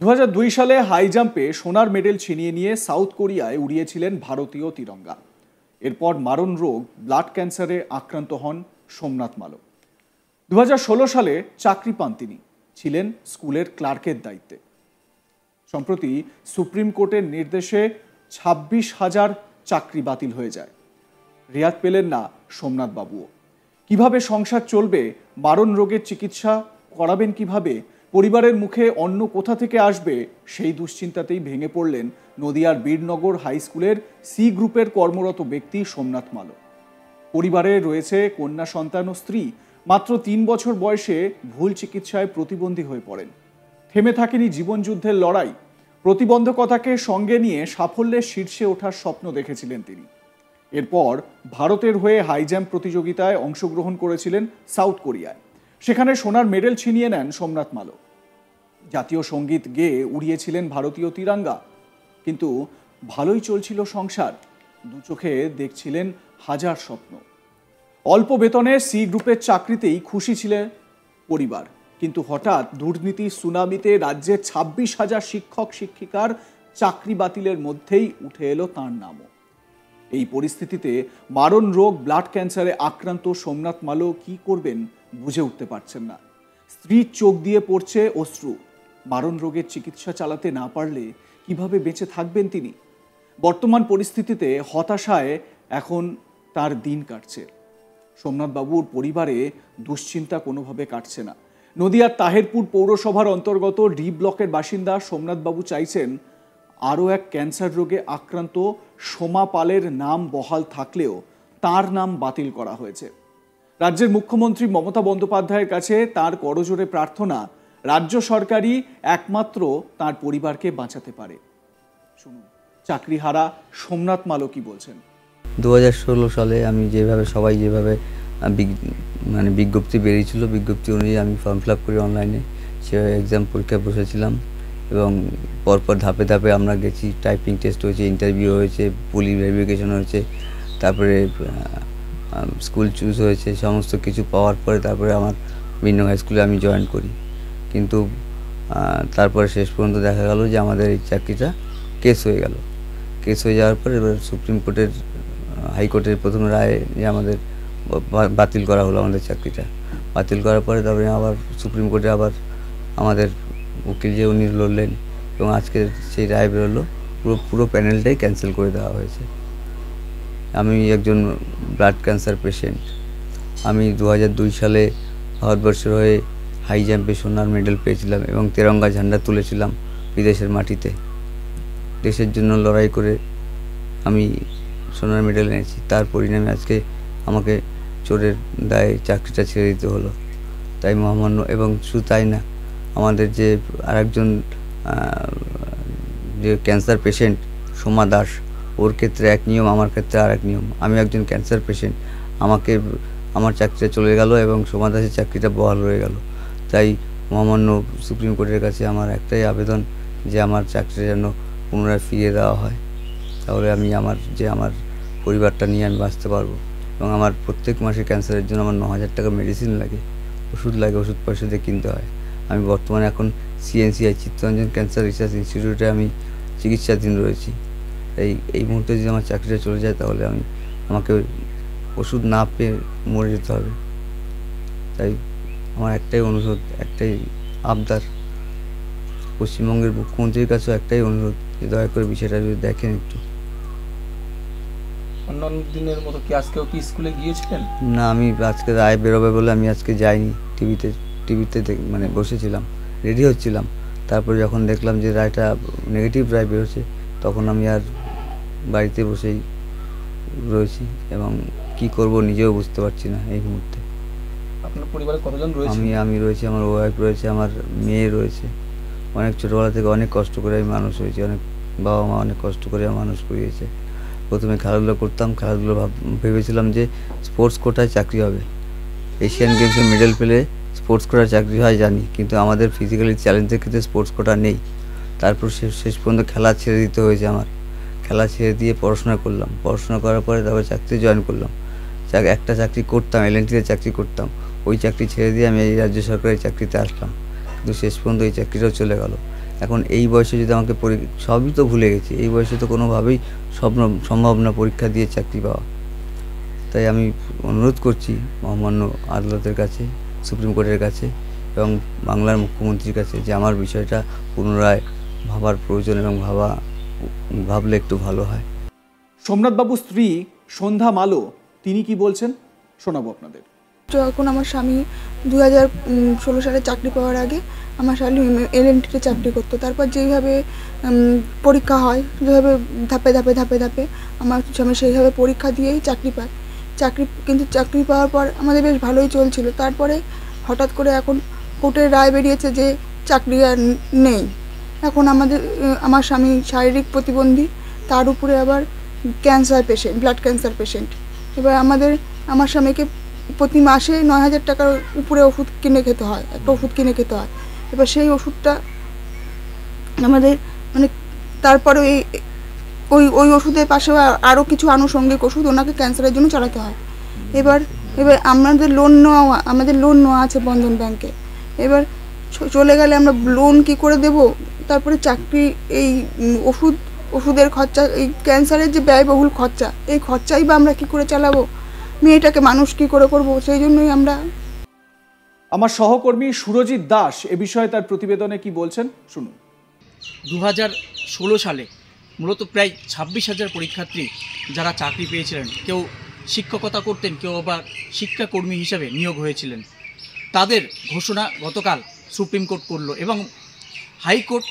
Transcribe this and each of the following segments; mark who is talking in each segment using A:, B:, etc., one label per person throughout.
A: 2002 সালে হাই জাম্পে সোনার মেডেল ছিনিয়ে নিয়ে সাউথ কোরিয়ায় উড়িয়েছিলেন ভারতীয় তিরঙ্গা। এরপর মারণ রোগ ব্লাড ক্যান্সারে আক্রান্ত হন সোমনাথ মালো। 2016 সালে চাকরি পান তিনি, ছিলেন স্কুলের ক্লার্কের দায়িত্বে। সম্প্রতি সুপ্রিম কোর্টের নির্দেশে 26,000 চাকরি বাতিল হয়ে যায়। রেয়াত পেলেন না সোমনাথ বাবুও। কিভাবে সংসার চলবে, মারণ রোগের চিকিৎসা করাবেন কিভাবে, পরিবারের মুখে অন্ন কোথা থেকে আসবে, সেই দুশ্চিন্তাতেই ভেঙে পড়লেন নদিয়ার বীরনগর হাই স্কুলের সি গ্রুপের কর্মরত ব্যক্তি সোমনাথ মালো। পরিবারে রয়েছে কন্যা সন্তান ও স্ত্রী। মাত্র 3 বছর বয়সে ভুল চিকিৎসায় প্রতিবন্ধী হয়ে পড়েন। থেমে থাকেনি জীবনযুদ্ধের লড়াই। প্রতিবন্ধকতাকে সঙ্গে নিয়ে সাফল্যের শীর্ষে ওঠার স্বপ্ন দেখেছিলেন তিনি। এরপর ভারতের হয়ে হাই জাম্প প্রতিযোগিতায় অংশগ্রহণ করেছিলেন সাউথ কোরিয়ায়। সেখানে সোনার মেডেল ছিনিয়ে নেন সোমনাথ মালো। জাতীয় সঙ্গীত গেয়ে উড়িয়েছিলেন ভারতীয় তিরঙ্গা। কিন্তু ভালোই চলছিল সংসার, দু চোখে দেখছিলেন হাজার স্বপ্ন। অল্প বেতনের সি গ্রুপের চাকরিতেই খুশি ছিলেন পরিবার। কিন্তু হঠাৎ দুর্নীতির সুনামিতে রাজ্যের 26,000 শিক্ষক শিক্ষিকার চাকরি বাতিলের মধ্যেই উঠে এলো তাঁর নামও। এই পরিস্থিতিতে মারণ রোগ ব্লাড ক্যান্সারে আক্রান্ত সোমনাথ মালো কি করবেন বুঝে উঠতে পারছেন না। স্ত্রীর চোখ দিয়ে পড়ছে অশ্রু। মারণ রোগের চিকিৎসা চালাতে না পারলে কিভাবে বেঁচে থাকবেন তিনি? বর্তমান পরিস্থিতিতে হতাশায় এখন তার দিন কাটছে। সোমনাথ বাবুর পরিবারে দুশ্চিন্তা কোনোভাবে কাটছে না। নদিয়ার তাহেরপুর পৌরসভার অন্তর্গত ডি ব্লকের বাসিন্দা সোমনাথ বাবু চাইছেন আরও এক ক্যান্সার রোগে আক্রান্ত সোমা পালের নাম বহাল থাকলেও তার নাম বাতিল করা হয়েছে। রাজ্যের মুখ্যমন্ত্রী মমতা বন্দ্যোপাধ্যায়ের কাছে তার করজোড়ে প্রার্থনা, রাজ্য সরকারই একমাত্র তার পরিবারকে বাঁচাতে পারে। শুনুন চাকরিহারা সোমনাথ মালো কি বলছেন।
B: 2016 সালে আমি সবাই যেভাবে বিজ্ঞপ্তি বেরিয়েছিল, বিজ্ঞপ্তি অনুযায়ী আমি ফর্ম ফিল আপ করি অনলাইনে। সে এক্সাম পরীক্ষায় বসেছিলাম এবং পরপর ধাপে ধাপে আমরা গেছি। টাইপিং টেস্ট হয়েছে, ইন্টারভিউ হয়েছে, পুলিশ ভেরিফিকেশন হয়েছে, তারপরে স্কুল চুজ হয়েছে। সমস্ত কিছু পাওয়ার পরে তারপরে আমার বিভিন্ন হাই স্কুলে আমি জয়েন করি। কিন্তু তারপরে শেষ পর্যন্ত দেখা গেল যে আমাদের এই চাকরিটা কেস হয়ে গেল। কেস হয়ে যাওয়ার পর এবার সুপ্রিম কোর্টের হাইকোর্টের প্রথম রায় যে আমাদের বাতিল করা হলো আমাদের চাকরিটা। বাতিল করার পরে তারপরে আবার সুপ্রিম কোর্টে আবার আমাদের উকিল যে উনি লড়লেন এবং আজকে সেই রায় বেরোলো, পুরো প্যানেলটাই ক্যান্সেল করে দেওয়া হয়েছে। আমি একজন ব্লাড ক্যান্সার পেশেন্ট। আমি 2002 সালে ভারতবর্ষের হয়ে হাই জাম্পে সোনার মেডেল পেয়েছিলাম এবং তেরঙ্গা ঝান্ডা তুলেছিলাম বিদেশের মাটিতে। দেশের জন্য লড়াই করে আমি সোনার মেডেল এনেছি। তার পরিণামে আজকে আমাকে চোরের দায়ে চাকরিটা ছেড়ে দিতে হলো। তাই মহামান্য, এবং শুধু তাই না, আমাদের যে আরেকজন যে ক্যান্সার পেশেন্ট সোমা দাস, ওর ক্ষেত্রে এক নিয়ম, আমার ক্ষেত্রে আর এক নিয়ম। আমি একজন ক্যান্সার পেশেন্ট, আমার চাকরিটা চলে গেল এবং সোমা দাসের চাকরিটা বহাল রয়ে গেল। তাই মহামান্য সুপ্রিম কোর্টের কাছে আমার একটাই আবেদন যে আমার চাকরিটা যেন পুনরায় ফিরিয়ে দেওয়া হয়। তাহলে আমি আমার পরিবারটা নিয়ে আমি বাঁচতে পারবো। এবং আমার প্রত্যেক মাসে ক্যান্সারের জন্য আমার 9,000 টাকা মেডিসিন লাগে, ওষুধ লাগে, ওষুধ পয়সা দিয়ে কিনতে হয়। আমি বর্তমানে এখন CNCI চিত্তরঞ্জন ক্যান্সার রিসার্চ ইনস্টিটিউটে আমি চিকিৎসাধীন রয়েছি। এই মুহূর্তে যদি আমার চাকরিটা চলে যায় তাহলে আমাকে ওষুধ না পেয়ে মরে যেতে হবে। তাই আমার একটাই অনুরোধ, একটাই আবদার, পশ্চিমবঙ্গের মুখ্যমন্ত্রীর কাছেও একটাই অনুরোধ যে দয়া করে বিষয়টা যদি দেখেন একটু।
C: অন্যান্য দিনের মতো কি আজকেও কি স্কুলে গিয়েছিলেন?
B: না, আমি আজকে রায় বেরোবে বলে আমি আজকে যাইনি। টিভিতে বসেছিলাম, রেডি হচ্ছিলাম। তারপরে যখন দেখলাম যে রায়টা নেগেটিভ রায় বেরোচ্ছে, তখন আমি আর বাড়িতে বসেই রয়েছি এবং কি করব নিজেও বুঝতে পারছি না এই মুহূর্তে।
C: আপনার পরিবারে কতজন রয়েছে?
B: আমি রয়েছি, আমার ওয়াইফ রয়েছে, আমার মেয়ে রয়েছে। অনেক ছোটোবেলা থেকে অনেক কষ্ট করে আমি মানুষ হয়েছি, অনেক বাবা মা অনেক কষ্ট করে মানুষ করিয়েছে। প্রথমে খেলাধুলো করতাম, ভেবেছিলাম যে স্পোর্টস কোটায় চাকরি হবে। এশিয়ান গেমসে মেডেল পেলে স্পোর্টস কোটায় চাকরি হয় জানি, কিন্তু আমাদের ফিজিক্যালি চ্যালেঞ্জের ক্ষেত্রে স্পোর্টস কোটা নেই। তারপর শেষ পর্যন্ত খেলা ছেড়ে দিতে হয়েছে আমার। খেলা ছেড়ে দিয়ে পড়াশোনা করলাম। পড়াশোনা করার পরে তারপরে চাকরিতে জয়েন করলাম। একটা চাকরি করতাম, L&Tতে চাকরি করতাম। ওই চাকরি ছেড়ে দিয়ে আমি এই রাজ্য সরকারের চাকরিতে আসলাম, কিন্তু শেষ পর্যন্ত এই চাকরিটাও চলে গেল। এখন এই বয়সে যদি আমাকে সবই তো ভুলে গেছি, এই বয়সে তো কোনোভাবেই সম্ভব না পরীক্ষা দিয়ে চাকরি পাওয়া। তাই আমি অনুরোধ করছি মহামান্য আদালতের কাছে, সুপ্রিম কোর্টের কাছে এবং বাংলার মুখ্যমন্ত্রীর কাছে যে আমার বিষয়টা পুনরায় ভাবার প্রয়োজন এবং ভাবলে একটু ভালো হয়।
A: সোমনাথবাবুর স্ত্রী সন্ধ্যা মালো তিনি কি বলছেন শোনাবো আপনাদের।
D: যখন আমার স্বামী 2016 সালে চাকরি পাওয়ার আগে আমার স্বামী এলএনটিতে চাকরি করতো, তারপর যেইভাবে পরীক্ষা হয়, যেভাবে ধাপে ধাপে ধাপে ধাপে আমার স্বামী সেইভাবে পরীক্ষা দিয়েই চাকরি পায়। কিন্তু চাকরি পাওয়ার পর আমাদের বেশ ভালোই চলছিল। তারপরে হঠাৎ করে এখন কোর্টের রায় বেরিয়েছে যে চাকরি আর নেই। এখন আমার স্বামী শারীরিক প্রতিবন্ধী, তার উপরে আবার cancer patient, blood cancer patient. এবার আমার স্বামীকে প্রতি মাসে 9,000 টাকার উপরে ওষুধ কিনে খেতে হয়, একটা ওষুধ কিনে খেতে হয়। এবার সেই ওষুধটা আমাদের তারপরে ওই ওষুধের পাশে আরও কিছু আনুষঙ্গিক ওষুধ ওনাকে ক্যান্সারের জন্য চালাতে হয়। এবার আমাদের লোন নেওয়া আছে বন্ধন ব্যাংকে। এবার চলে গেলে আমরা লোন কি করে দেব? তারপরে চাকরি, এই ওষুধের খরচা, এই ক্যান্সারের যে ব্যয়বহুল খরচা, এই খরচাই বা আমরা কি করে চালাবো? মেয়েটাকে মানুষ কি করে করবো? সেই জন্যই আমরা।
A: আমার সহকর্মী সুরজিৎ দাস এ বিষয়ে তার প্রতিবেদনে কি বলছেন শুনুন।
E: 2016 সালে মূলত প্রায় 26,000 পরীক্ষার্থী যারা চাকরি পেয়েছিলেন, কেউ শিক্ষকতা করতেন, কেউ আবার শিক্ষাকর্মী হিসেবে নিয়োগ হয়েছিলেন, তাদের ঘোষণা গতকাল সুপ্রিম কোর্ট করলো এবং হাইকোর্ট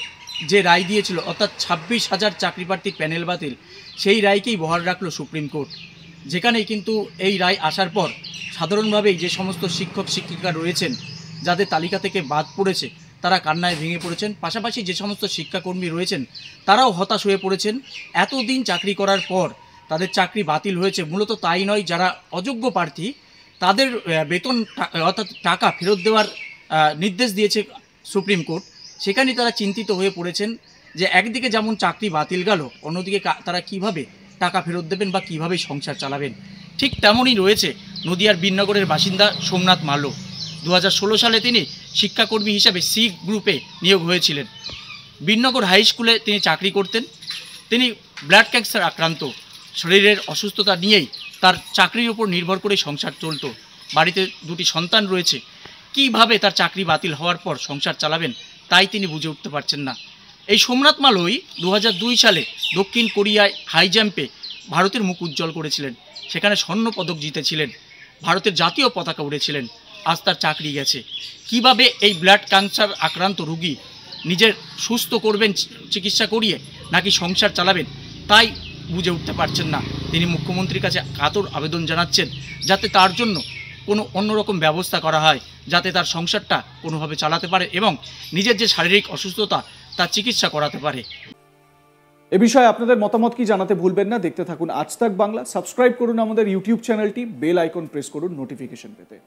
E: যে রায় দিয়েছিল, অর্থাৎ 26,000 চাকরি প্রার্থীর প্যানেল বাতিল, সেই রায়কেই বহাল রাখলো সুপ্রিম কোর্ট। যেখানেই কিন্তু এই রায় আসার পর সাধারণভাবেই যে সমস্ত শিক্ষক শিক্ষিকা রয়েছেন যাদের তালিকা থেকে বাদ পড়েছে তারা কান্নায় ভেঙে পড়েছেন। পাশাপাশি যে সমস্ত শিক্ষাকর্মী রয়েছেন তারাও হতাশ হয়ে পড়েছেন। এতদিন চাকরি করার পর তাদের চাকরি বাতিল হয়েছে। মূলত তাই নয়, যারা অযোগ্য প্রার্থী তাদের বেতন অর্থাৎ টাকা ফেরত দেওয়ার নির্দেশ দিয়েছে সুপ্রিম কোর্ট। সেখানে তারা চিন্তিত হয়ে পড়েছেন যে একদিকে যেমন চাকরি বাতিল গেল, অন্যদিকে তারা কিভাবে টাকা ফেরত দেবেন বা কীভাবে সংসার চালাবেন। ঠিক তেমনই রয়েছে নদিয়ার বীরনগরের বাসিন্দা সোমনাথ মালো। 2016 সালে তিনি শিক্ষাকর্মী হিসাবে সি গ্রুপে নিয়োগ হয়েছিলেন। বীরনগর হাই স্কুলে তিনি চাকরি করতেন। তিনি ব্লাড ক্যান্সার আক্রান্ত, শরীরের অসুস্থতা নিয়েই তার চাকরির উপর নির্ভর করে সংসার চলত। বাড়িতে 2টি সন্তান রয়েছে। কিভাবে তার চাকরি বাতিল হওয়ার পর সংসার চালাবেন তাই তিনি বুঝে উঠতে পারছেন না। এই সোমনাথ মালোই 2002 সালে দক্ষিণ কোরিয়ায় হাই জাম্পে ভারতের মুখ উজ্জ্বল করেছিলেন। সেখানে স্বর্ণ পদক জিতেছিলেন, ভারতের জাতীয় পতাকা উড়েছিলেন। আজ তার চাকরি গেছে। কিভাবে এই ব্লাড ক্যান্সার আক্রান্ত রোগী নিজের সুস্থ করবেন চিকিৎসা করিয়ে, নাকি সংসার চালাবেন তাই বুঝে উঠতে পারছেন না। তিনি মুখ্যমন্ত্রীর কাছে কাতর আবেদন জানাচ্ছেন যাতে তার জন্য কোনো অন্যরকম ব্যবস্থা করা হয়, যাতে তার সংসারটা কোনোভাবে চালাতে পারে এবং নিজের যে শারীরিক অসুস্থতা তার চিকিৎসা করাতে পারে।
A: এ বিষয়ে আপনাদের মতামত কি জানাতে ভুলবেন না। দেখতে থাকুন আজ তাক বাংলা। সাবস্ক্রাইব করুন আমাদের ইউটিউব চ্যানেলটি, বেল আইকন প্রেস করুন নোটিফিকেশন পেতে।